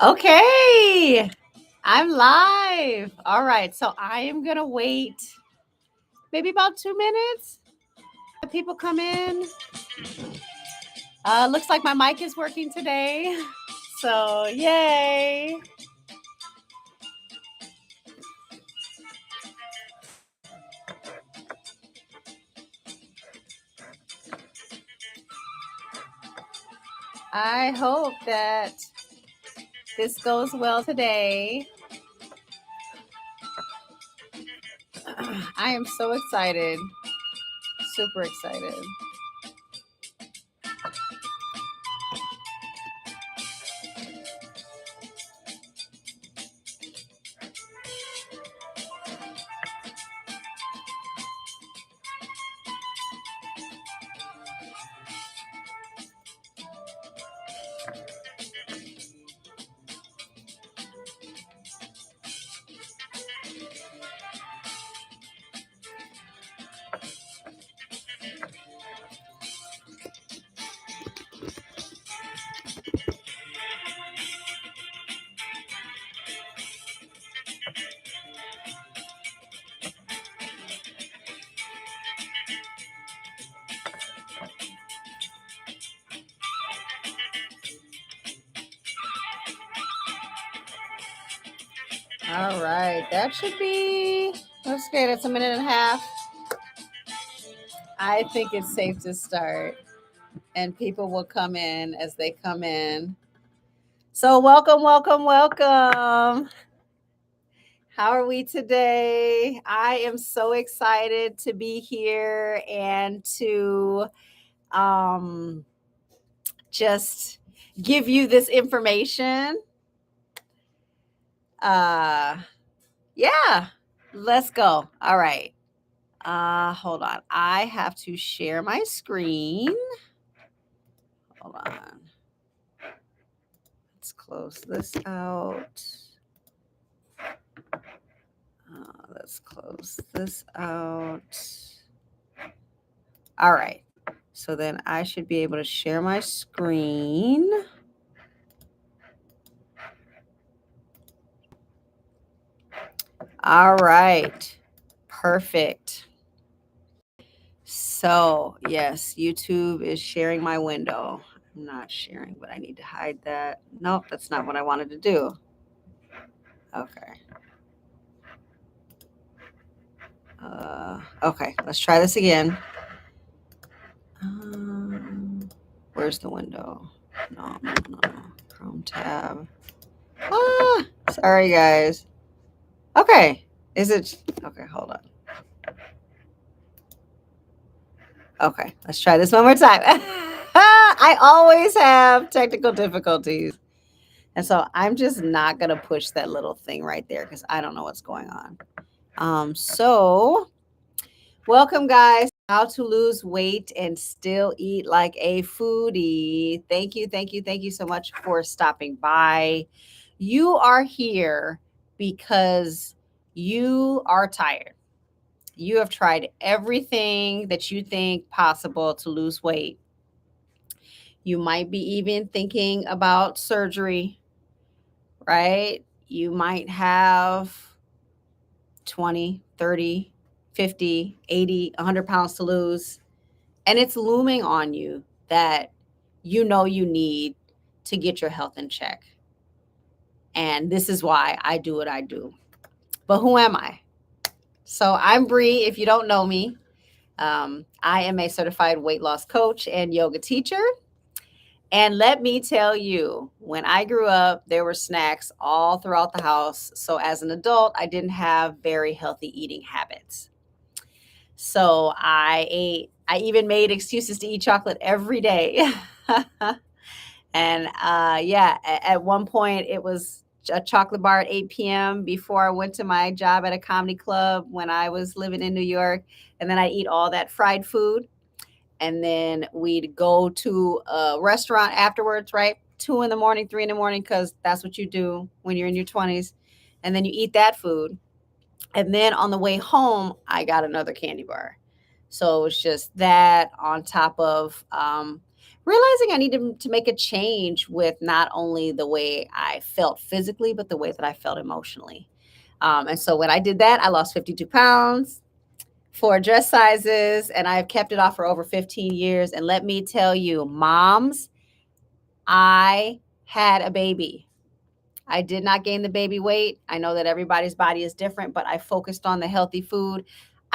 Okay, I'm live. All right, so I am gonna wait maybe about 2 minutes. People come in. Looks like my mic is working today. So, yay. I hope that this goes well today. I am so excited. Super excited. All right, that should be, let's get it's a minute and a half. I think it's safe to start, and people will come in as they come in. So, welcome, welcome, welcome. How are we today? I am so excited to be here and to just give you this information. Yeah, let's go. All right. Hold on. I have to share my screen. Hold on. Let's close this out. Let's close this out. All right. So then I should be able to share my screen. All right. Perfect. So, yes, YouTube is sharing my window. I'm not sharing, but I need to hide that. Nope, that's not what I wanted to do. Okay. Okay, let's try this again. Where's the window? No. Chrome tab. Sorry, guys. Okay. Is it? Okay, hold on. Okay, let's try this one more time. I always have technical difficulties. And so I'm just not going to push that little thing right there because I don't know what's going on. So welcome, guys. How to lose weight and still eat like a foodie. Thank you so much for stopping by. You are here because you are tired. You have tried everything that you think possible to lose weight. You might be even thinking about surgery, right? You might have 20, 30, 50, 80, 100 pounds to lose. And it's looming on you that you know you need to get your health in check. And this is why I do what I do. But who am I? So I'm Bree, if you don't know me. I am a certified weight loss coach and yoga teacher. And let me tell you, when I grew up, there were snacks all throughout the house. So as an adult, I didn't have very healthy eating habits. So I even made excuses to eat chocolate every day. And at one point it was a chocolate bar at 8 p.m. before I went to my job at a comedy club when I was living in New York. And then I'd eat all that fried food. And then we'd go to a restaurant afterwards, right? 2 in the morning, 3 in the morning, because that's what you do when you're in your 20s. And then you eat that food. And then on the way home, I got another candy bar. So it's just that on top of realizing I needed to make a change with not only the way I felt physically, but the way that I felt emotionally. And so when I did that, I lost 52 pounds, four dress sizes, and I've kept it off for over 15 years. And let me tell you, moms, I had a baby. I did not gain the baby weight. I know that everybody's body is different, but I focused on the healthy food.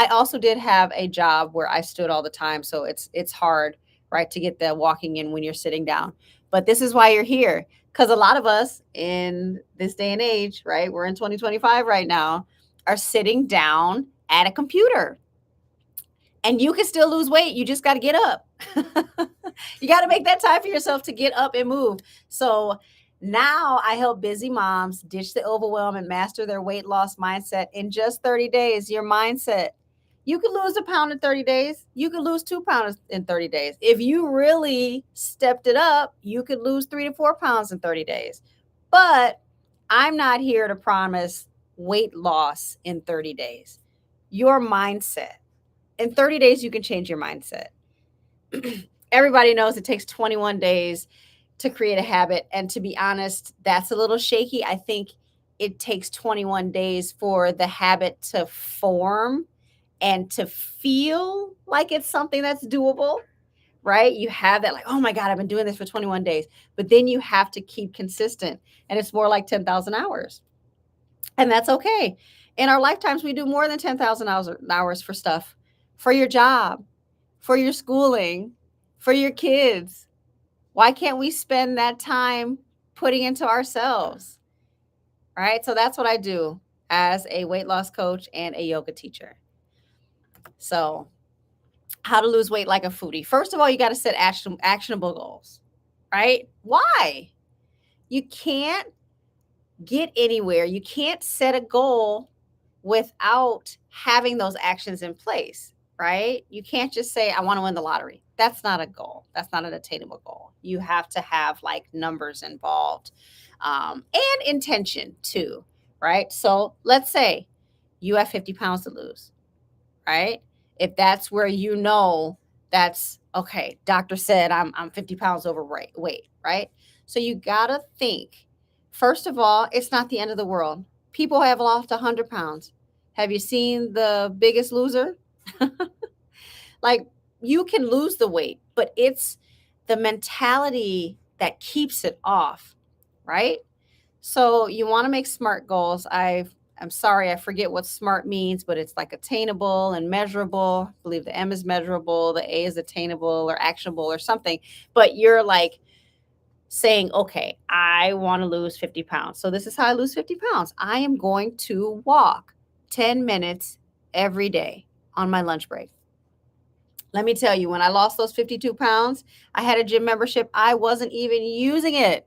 I also did have a job where I stood all the time, so it's hard, right, to get the walking in when you're sitting down. But this is why you're here, because a lot of us in this day and age, right, we're in 2025 right now, are sitting down at a computer, and you can still lose weight. You just got to get up. You got to make that time for yourself to get up and move. So now I help busy moms ditch the overwhelm and master their weight loss mindset in just 30 days. Your mindset. You could lose a pound in 30 days. You could lose 2 pounds in 30 days. If you really stepped it up, you could lose 3 to 4 pounds in 30 days. But I'm not here to promise weight loss in 30 days. Your mindset. In 30 days, you can change your mindset. Everybody knows it takes 21 days to create a habit. And to be honest, that's a little shaky. I think it takes 21 days for the habit to form and to feel like it's something that's doable, right? You have that, like, oh my God, I've been doing this for 21 days. But then you have to keep consistent. And it's more like 10,000 hours. And that's okay. In our lifetimes, we do more than 10,000 hours for stuff, for your job, for your schooling, for your kids. Why can't we spend that time putting into ourselves? All right. So that's what I do as a weight loss coach and a yoga teacher. So, how to lose weight like a foodie. First of all, you got to set actionable goals, right? Why? You can't get anywhere. You can't set a goal without having those actions in place, right? You can't just say, I want to win the lottery. That's not a goal. That's not an attainable goal. You have to have like numbers involved and intention too, right? So let's say you have 50 pounds to lose, right? If that's where you know that's okay, doctor said I'm 50 pounds overweight, right? So you got to think, first of all, it's not the end of the world. People have lost 100 pounds. Have you seen The Biggest Loser? Like, you can lose the weight, but it's the mentality that keeps it off, right? So you want to make SMART goals. I'm sorry, I forget what SMART means, but it's like attainable and measurable. I believe the M is measurable, the A is attainable or actionable or something. But you're like saying, okay, I want to lose 50 pounds. So this is how I lose 50 pounds. I am going to walk 10 minutes every day on my lunch break. Let me tell you, when I lost those 52 pounds, I had a gym membership. I wasn't even using it.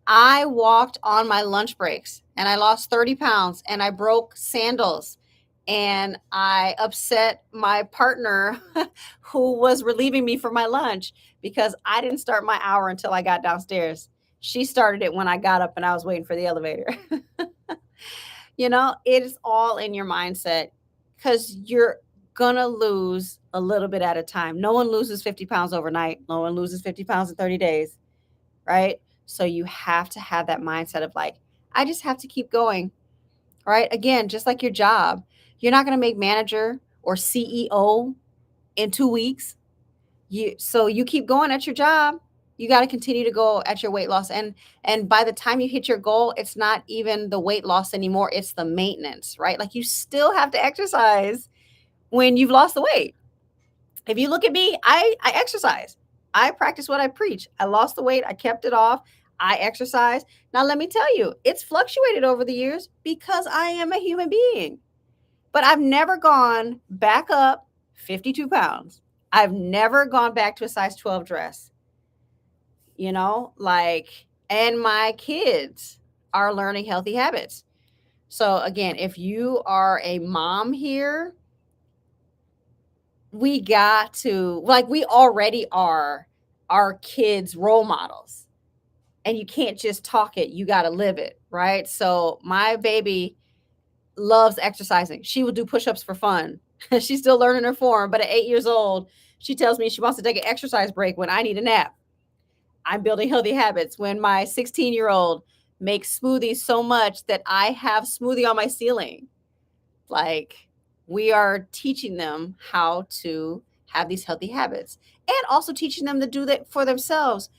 I walked on my lunch breaks and I lost 30 pounds and I broke sandals and I upset my partner who was relieving me for my lunch because I didn't start my hour until I got downstairs. She started it when I got up and I was waiting for the elevator. It is all in your mindset because you're going to lose a little bit at a time. No one loses 50 pounds overnight. No one loses 50 pounds in 30 days, right? So you have to have that mindset of like, I just have to keep going, right? Again, just like your job, you're not going to make manager or CEO in 2 weeks. So you keep going at your job. You got to continue to go at your weight loss. And by the time you hit your goal, it's not even the weight loss anymore. It's the maintenance, right? Like you still have to exercise when you've lost the weight. If you look at me, I exercise. I practice what I preach. I lost the weight. I kept it off. I exercise. Now, let me tell you, it's fluctuated over the years because I am a human being. But I've never gone back up 52 pounds. I've never gone back to a size 12 dress. And my kids are learning healthy habits. So, again, if you are a mom here, we got to, like, we already are our kids' role models. And you can't just talk it, you got to live it, right? So my baby loves exercising. She will do push-ups for fun. She's still learning her form, but at 8 years old, she tells me she wants to take an exercise break when I need a nap. I'm building healthy habits when my 16-year-old makes smoothies so much that I have smoothie on my ceiling. Like, we are teaching them how to have these healthy habits and also teaching them to do that for themselves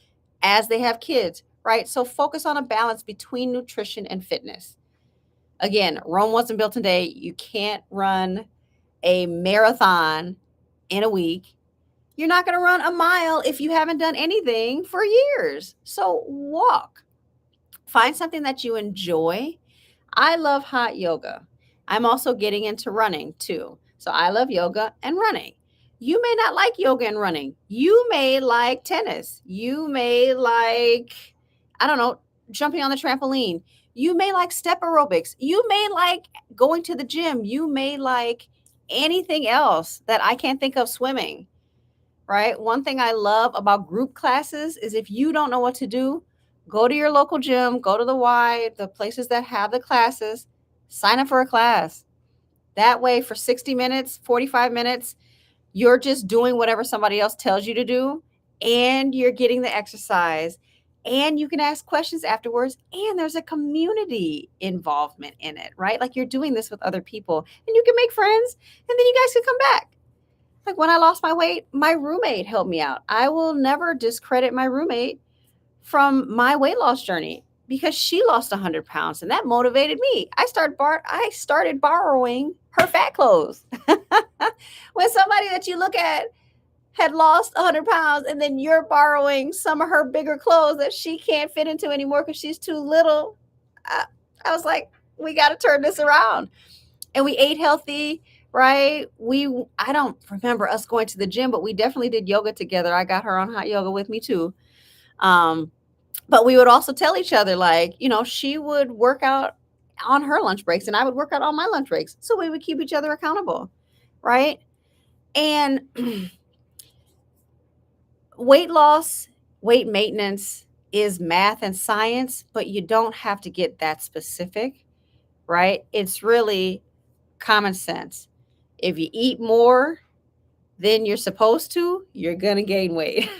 as they have kids, right? So focus on a balance between nutrition and fitness. Again, Rome wasn't built in a day. You can't run a marathon in a week. You're not going to run a mile if you haven't done anything for years. So walk. Find something that you enjoy. I love hot yoga. I'm also getting into running too. So I love yoga and running. You may not like yoga and running. You may like tennis. You may like, I don't know, jumping on the trampoline. You may like step aerobics. You may like going to the gym. You may like anything else that I can't think of, swimming, right? One thing I love about group classes is if you don't know what to do, go to your local gym, go to the places that have the classes, sign up for a class. That way, for 60 minutes, 45 minutes, you're just doing whatever somebody else tells you to do, and you're getting the exercise, and you can ask questions afterwards, and there's a community involvement in it, right? Like, you're doing this with other people, and you can make friends, and then you guys can come back. Like, when I lost my weight, my roommate helped me out. I will never discredit my roommate from my weight loss journey because she lost 100 pounds and that motivated me. I started borrowing her fat clothes. When somebody that you look at had lost 100 pounds and then you're borrowing some of her bigger clothes that she can't fit into anymore because she's too little, I was like, we got to turn this around. And we ate healthy, right? I don't remember us going to the gym, but we definitely did yoga together. I got her on hot yoga with me too. But we would also tell each other, like, she would work out on her lunch breaks and I would work out on my lunch breaks. So we would keep each other accountable, right? And weight loss, weight maintenance is math and science, but you don't have to get that specific, right? It's really common sense. If you eat more than you're supposed to, you're going to gain weight.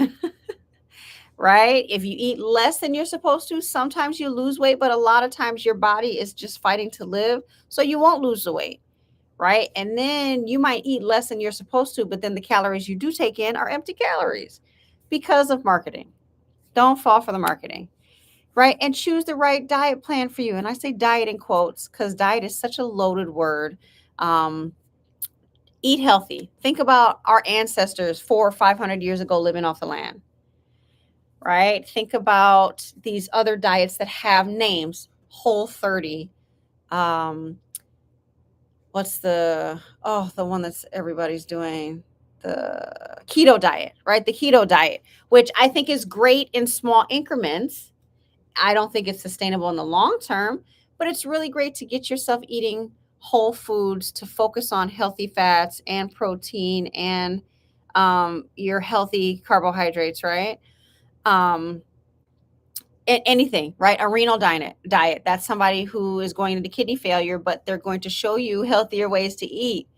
Right? If you eat less than you're supposed to, sometimes you lose weight, but a lot of times your body is just fighting to live, so you won't lose the weight, right? And then you might eat less than you're supposed to, but then the calories you do take in are empty calories because of marketing. Don't fall for the marketing, right? And choose the right diet plan for you. And I say diet in quotes because diet is such a loaded word. Eat healthy. Think about our ancestors 400 or 500 years ago living off the land, right? Think about these other diets that have names. Whole 30. What's the one that's everybody's doing? The keto diet, right? The keto diet, which I think is great in small increments. I don't think it's sustainable in the long term, but it's really great to get yourself eating whole foods, to focus on healthy fats and protein and your healthy carbohydrates, right? Um, anything, right? A renal diet. That's somebody who is going into kidney failure, but they're going to show you healthier ways to eat.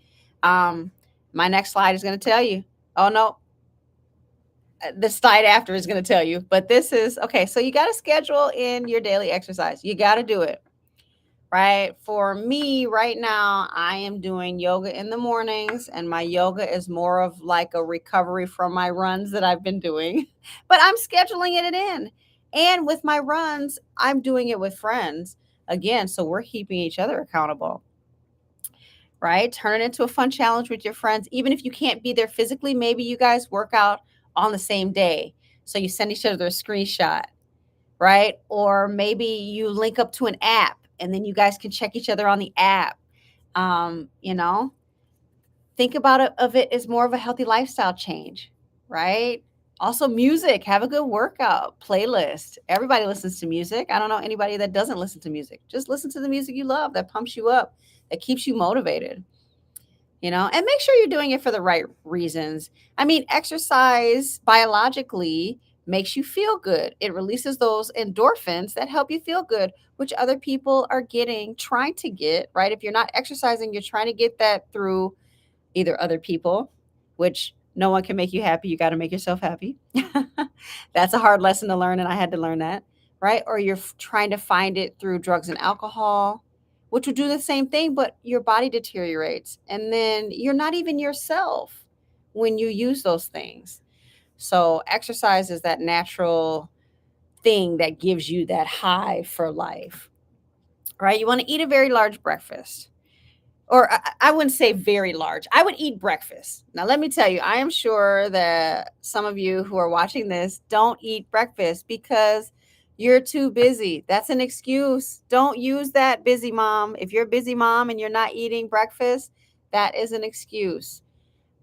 Um, my next slide is going to tell you. Oh no, the slide after is going to tell you. But this is okay. So you got to schedule in your daily exercise. You got to do it, right? For me, right now, I am doing yoga in the mornings, and my yoga is more of like a recovery from my runs that I've been doing, but I'm scheduling it in. And with my runs, I'm doing it with friends again. So we're keeping each other accountable, right? Turn it into a fun challenge with your friends. Even if you can't be there physically, maybe you guys work out on the same day. So you send each other a screenshot, right? Or maybe you link up to an app and then you guys can check each other on the app. You know, think about it of it as more of a healthy lifestyle change, right? Also, music, have a good workout playlist. Everybody listens to music. I don't know anybody that doesn't listen to music. Just listen to the music you love that pumps you up, that keeps you motivated, and make sure you're doing it for the right reasons. I mean, exercise biologically makes you feel good. It releases those endorphins that help you feel good, which other people are trying to get, right? If you're not exercising, you're trying to get that through either other people, which no one can make you happy. You got to make yourself happy. That's a hard lesson to learn, and I had to learn that, right? Or you're trying to find it through drugs and alcohol, which would do the same thing, but your body deteriorates. And then you're not even yourself when you use those things. So, exercise is that natural thing that gives you that high for life, right? You want to eat a very large breakfast, or I wouldn't say very large. I would eat breakfast. Now, let me tell you, I am sure that some of you who are watching this don't eat breakfast because you're too busy. That's an excuse. Don't use that, busy mom. If you're a busy mom and you're not eating breakfast, that is an excuse.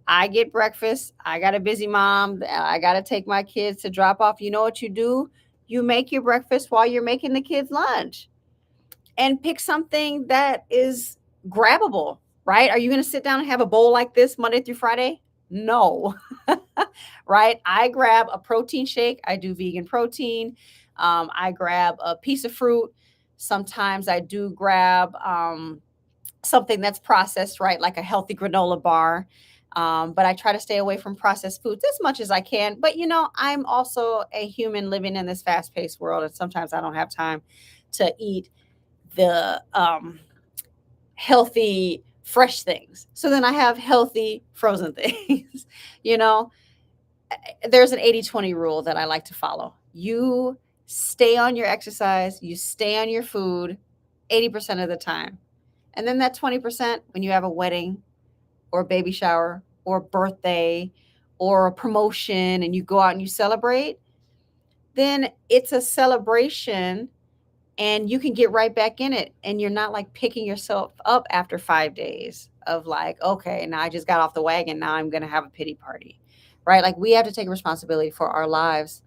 I get breakfast. I got a busy mom. I got to take my kids to drop off. You know what you do? You make your breakfast while you're making the kids' lunch, and pick something that is grabbable, right? Are you going to sit down and have a bowl like this Monday through Friday? No, right? I grab a protein shake. I do vegan protein. I grab a piece of fruit. Sometimes I do grab something that's processed, right? Like a healthy granola bar. But I try to stay away from processed foods as much as I can. But, I'm also a human living in this fast paced world. And sometimes I don't have time to eat the healthy fresh things. So then I have healthy frozen things. you know, there's an 80-20 rule that I like to follow. You stay on your exercise, you stay on your food 80% of the time. And then that 20%, when you have a wedding or a baby shower or a birthday or a promotion and you go out and you celebrate, then it's a celebration and you can get right back in it, and you're not like picking yourself up after 5 days of like, okay, now I just got off the wagon, now I'm going to have a pity party, right? Like, we have to take responsibility for our lives,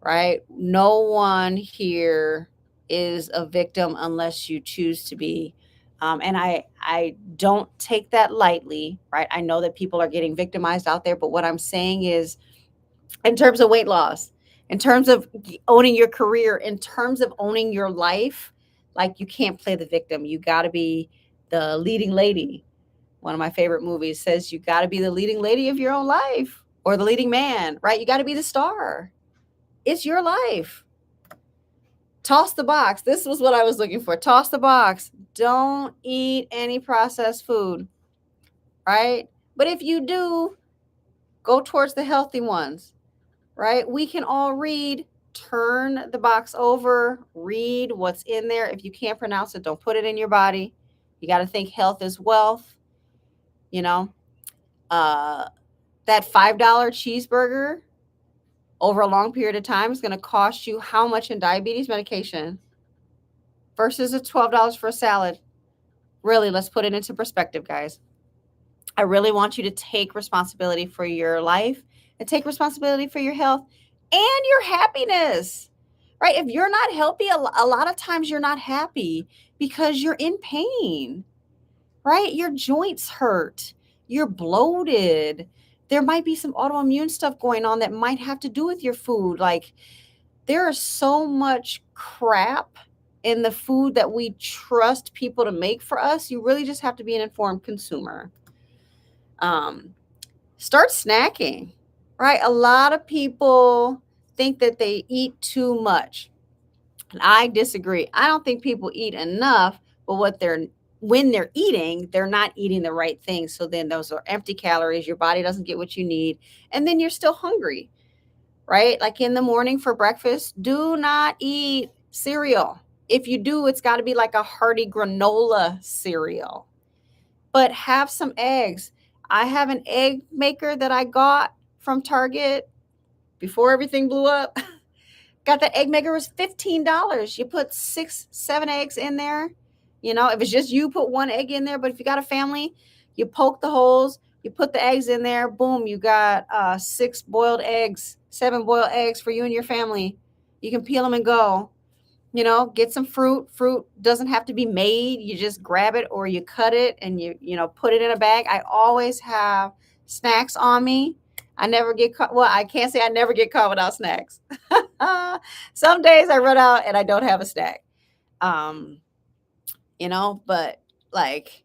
right? No one here is a victim unless you choose to be. And I don't take that lightly, right? I know that people are getting victimized out there, but what I'm saying is, in terms of weight loss, in terms of owning your career, in terms of owning your life, like, you can't play the victim. You got to be the leading lady. One of my favorite movies says you got to be the leading lady of your own life, or the leading man, right? You got to be the star. It's your life. Toss the box. This was what I was looking for. Toss the box. Don't eat any processed food, right? But if you do, go towards the healthy ones, right? We can all read. Turn the box over, read what's in there. If you can't pronounce it, don't put it in your body. You got to think health is wealth. You know, uh, that $5 cheeseburger over a long period of time is going to cost you how much in diabetes medication versus a $12 for a salad. Really, let's put it into perspective, guys. I really want you to take responsibility for your life and take responsibility for your health and your happiness, right? If you're not healthy, a lot of times you're not happy because you're in pain, right? Your joints hurt, you're bloated. There might be some autoimmune stuff going on that might have to do with your food. Like, there is so much crap in the food that we trust people to make for us. You really just have to be an informed consumer. Start snacking, right? A lot of people think that they eat too much. And I disagree. I don't think people eat enough, but when they're eating, they're not eating the right things. So then those are empty calories. Your body doesn't get what you need. And then you're still hungry, right? Like, in the morning for breakfast, do not eat cereal. If you do, it's got to be like a hearty granola cereal. But have some eggs. I have an egg maker that I got from Target before everything blew up. Got that egg maker, was $15. You put 6, 7 eggs in there. If it's just you, put one egg in there. But if you got a family, you poke the holes, you put the eggs in there. Boom, you got 6 boiled eggs, 7 boiled eggs for you and your family. You can peel them and go. Get some fruit. Fruit doesn't have to be made. You just grab it or you cut it and you put it in a bag. I always have snacks on me. I never get caught. Well, I can't say I never get caught without snacks. Some days I run out and I don't have a snack. But like,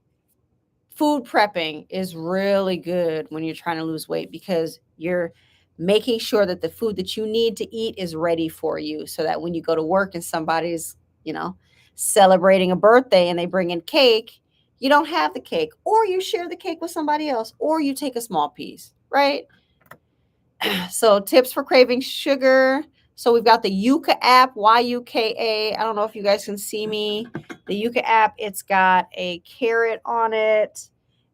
Food prepping is really good when you're trying to lose weight because you're making sure that the food that you need to eat is ready for you so that when you go to work and somebody's, you know, celebrating a birthday and they bring in cake, you don't have the cake, or you share the cake with somebody else, or you take a small piece, right? So tips for craving sugar. So we've got the Yuka app, Yuka. I don't know if you guys can see me. The Yuka app, it's got a carrot on it.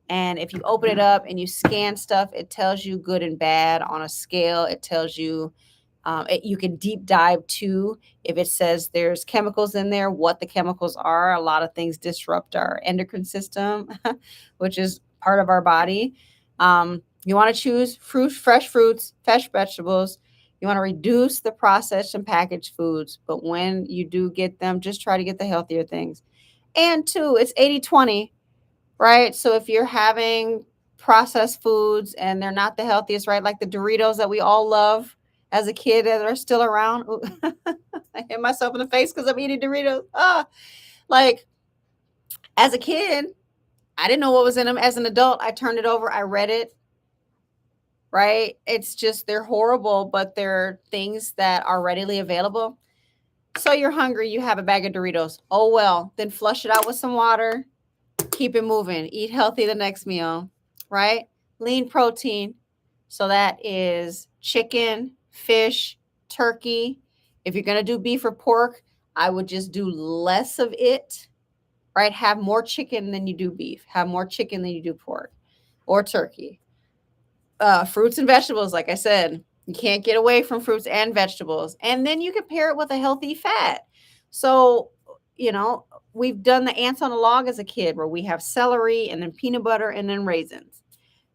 And if you open it up and you scan stuff, it tells you good and bad on a scale. It tells you, you can deep dive too. If it says there's chemicals in there, what the chemicals are. A lot of things disrupt our endocrine system, which is part of our body. You want to choose fresh fruits, fresh vegetables. You want to reduce the processed and packaged foods. But when you do get them, just try to get the healthier things. And two, it's 80-20, right? So if you're having processed foods and they're not the healthiest, right? Like the Doritos that we all love as a kid that are still around. Ooh, I hit myself in the face because I'm eating Doritos. Like as a kid, I didn't know what was in them. As an adult, I turned it over, I read it, right? It's just they're horrible, but they're things that are readily available. So you're hungry, you have a bag of Doritos. Oh well, then flush it out with some water. Keep it moving. Eat healthy the next meal, right? Lean protein. So that is chicken, fish, turkey. If you're going to do beef or pork, I would just do less of it, right? Have more chicken than you do beef. Have more chicken than you do pork or turkey. Fruits and vegetables, like I said, you can't get away from fruits and vegetables. And then you can pair it with a healthy fat. So, you know, we've done the ants on a log as a kid where we have celery and then peanut butter and then raisins,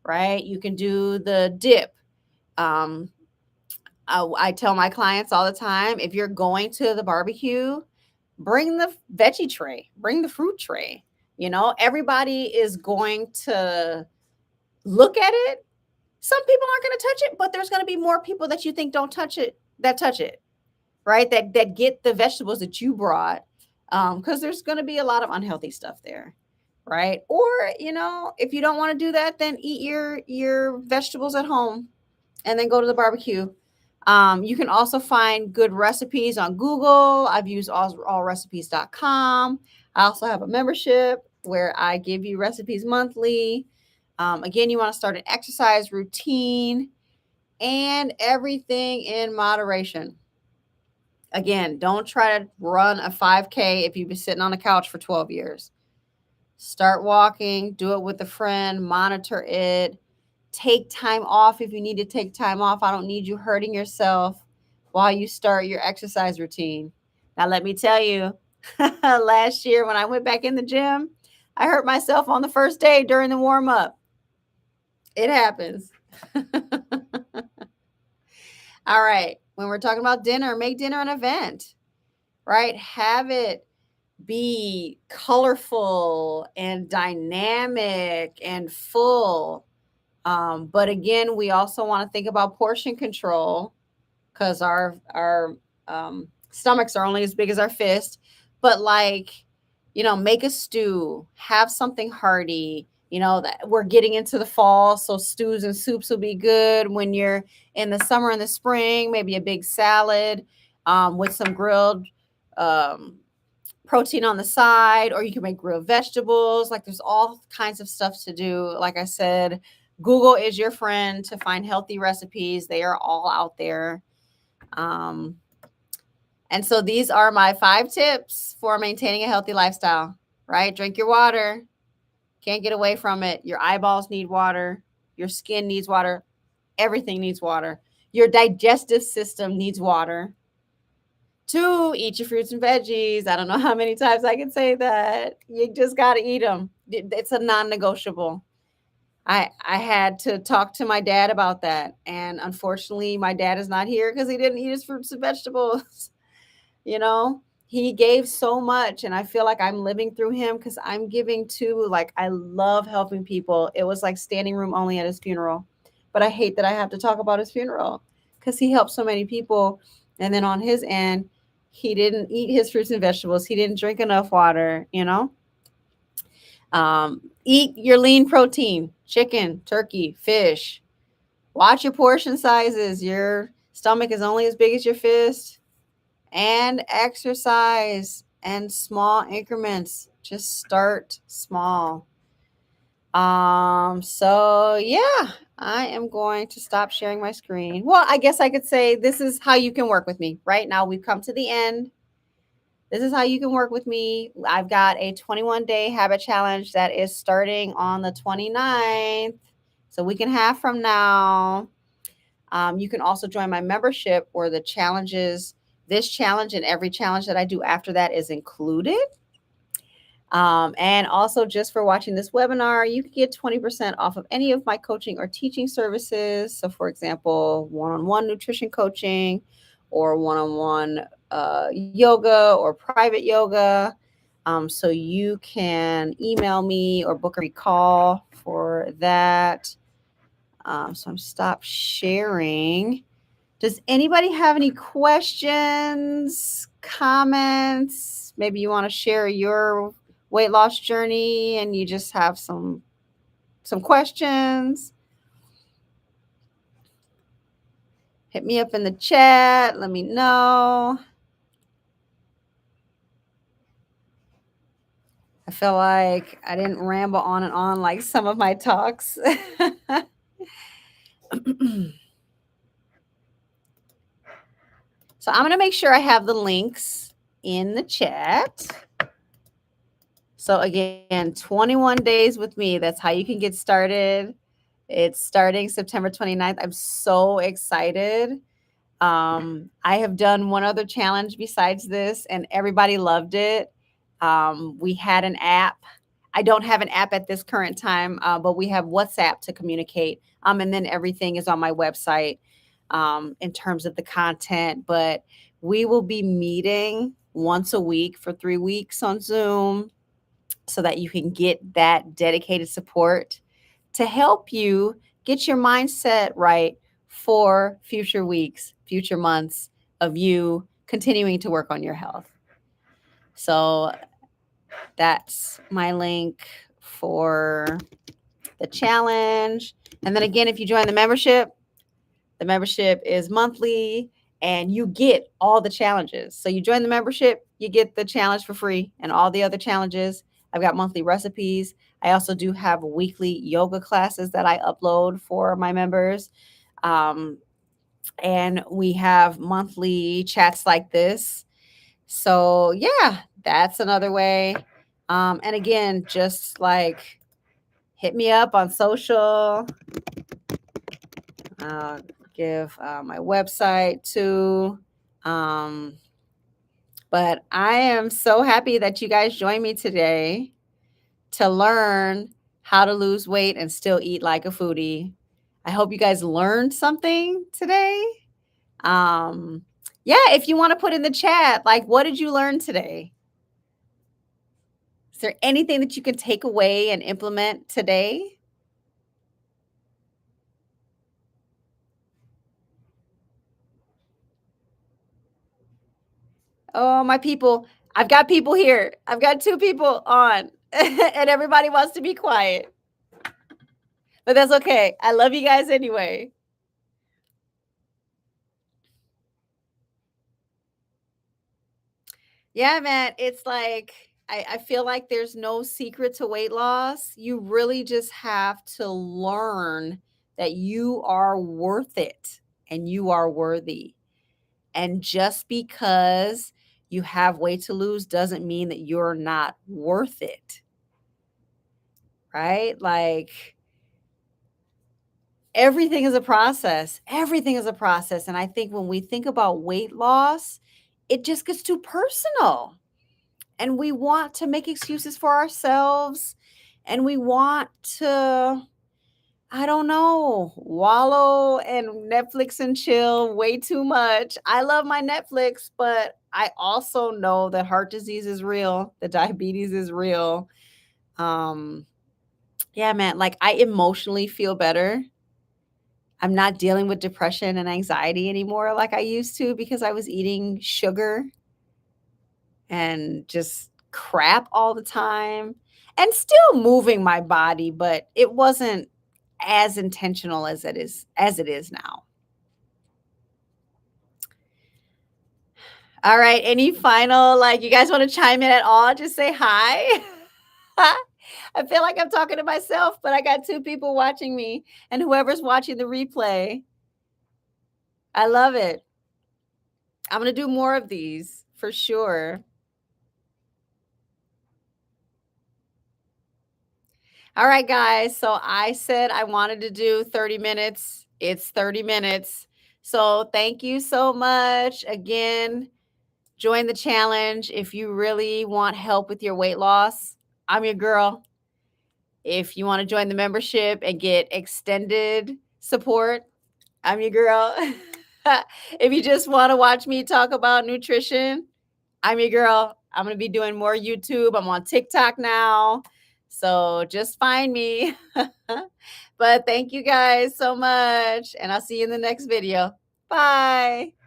right? You can do the dip. Um, I tell my clients all the time, if you're going to the barbecue, bring the veggie tray, bring the fruit tray. You know, everybody is going to look at it. Some people aren't going to touch it, but there's going to be more people that you think don't touch it that touch it, right? That get the vegetables that you brought, because there's going to be a lot of unhealthy stuff there, right? Or you know, if you don't want to do that, then eat your vegetables at home and then go to the barbecue. You can also find good recipes on Google. I've used allrecipes.com. I also have a membership where I give you recipes monthly. Again, you want to start an exercise routine and everything in moderation. Again, don't try to run a 5K if you've been sitting on the couch for 12 years. Start walking, do it with a friend, monitor it. Take time off if you need to take time off. I don't need you hurting yourself while you start your exercise routine. Now, let me tell you, last year when I went back in the gym, I hurt myself on the first day during the warm up. It happens. All right. When we're talking about dinner, make dinner an event, right? Have it be colorful and dynamic and full. But again, we also want to think about portion control because our stomachs are only as big as our fist. But like, you know, make a stew, have something hearty. You know, that we're getting into the fall, so stews and soups will be good. When you're in the summer and the spring, maybe a big salad with some grilled um, protein on the side, or you can make grilled vegetables. Like there's all kinds of stuff to do. Like I said, Google is your friend to find healthy recipes. They are all out there. Um, and so these are my 5 tips for maintaining a healthy lifestyle, right? Drink your water. Can't get away from it. Your eyeballs need water. Your skin needs water. Everything needs water. Your digestive system needs water. 2, eat your fruits and veggies. I don't know how many times I can say that. You just got to eat them. It's a non-negotiable. I had to talk to my dad about that. And unfortunately, my dad is not here because he didn't eat his fruits and vegetables. You know, he gave so much. And I feel like I'm living through him because I'm giving too. Like, I love helping people. It was like standing room only at his funeral. But I hate that I have to talk about his funeral because he helped so many people. And then on his end, he didn't eat his fruits and vegetables. He didn't drink enough water, you know? Eat your lean protein, chicken, turkey, fish. Watch your portion sizes. Your stomach is only as big as your fist. And exercise and small increments. Just start small. So yeah, I am going to stop sharing my screen. Well, I guess I could say this is how you can work with me. Right now, we've come to the end. This is how you can work with me. I've got a 21-day habit challenge that is starting on the 29th. So we can have from now. You can also join my membership where the challenges, this challenge and every challenge that I do after that is included. And also, just for watching this webinar, you can get 20% off of any of my coaching or teaching services. So, for example, one-on-one nutrition coaching or one-on-one yoga or private yoga. So you can email me or book a call for that. So I'm stop sharing. Does anybody have any questions, comments? Maybe you want to share your weight loss journey and you just have some questions. Hit me up in the chat. Let me know. I feel like I didn't ramble on and on like some of my talks. So I'm going to make sure I have the links in the chat. So again, 21 days with me. That's how you can get started. It's starting September 29th. I'm so excited. I have done one other challenge besides this, and everybody loved it. We had an app. I don't have an app at this current time, but we have WhatsApp to communicate. And then everything is on my website in terms of the content. But we will be meeting once a week for 3 weeks on Zoom so that you can get that dedicated support to help you get your mindset right for future weeks, future months of you continuing to work on your health. So that's my link for the challenge. And then again, if you join the membership is monthly and you get all the challenges. So you join the membership, you get the challenge for free and all the other challenges. I've got monthly recipes. I also do have weekly yoga classes that I upload for my members. And we have monthly chats like this. So yeah, that's another way. And again, just like hit me up on social. Give my website too. But I am so happy that you guys joined me today to learn how to lose weight and still eat like a foodie. I hope you guys learned something today. Yeah, if you want to put in the chat, like, what did you learn today? Is there anything that you can take away and implement today? Oh, my people. I've got people here. I've got 2 people on, and everybody wants to be quiet. But that's okay. I love you guys anyway. Yeah, man. It's like I feel like there's no secret to weight loss. You really just have to learn that you are worth it and you are worthy. And just because you have weight to lose doesn't mean that you're not worth it. Right? Like everything is a process. Everything is a process. And I think when we think about weight loss, it just gets too personal. And we want to make excuses for ourselves. And we want to, I don't know, wallow and Netflix and chill way too much. I love my Netflix, but I also know that heart disease is real, that diabetes is real. Yeah, man, like I emotionally feel better. I'm not dealing with depression and anxiety anymore like I used to because I was eating sugar and just crap all the time. and still moving my body, but it wasn't as intentional as it is now. All right, any final, like, you guys want to chime in at all? Just say hi. I feel like I'm talking to myself, but I got two people watching me, and whoever's watching the replay. I love it. I'm going to do more of these for sure. All right, guys. So I said I wanted to do 30 minutes. It's 30 minutes. So thank you so much. Again, join the challenge if you really want help with your weight loss. I'm your girl. If you want to join the membership and get extended support, I'm your girl. If you just want to watch me talk about nutrition, I'm your girl. I'm going to be doing more YouTube. I'm on TikTok now. So just find me. But thank you guys so much. And I'll see you in the next video. Bye.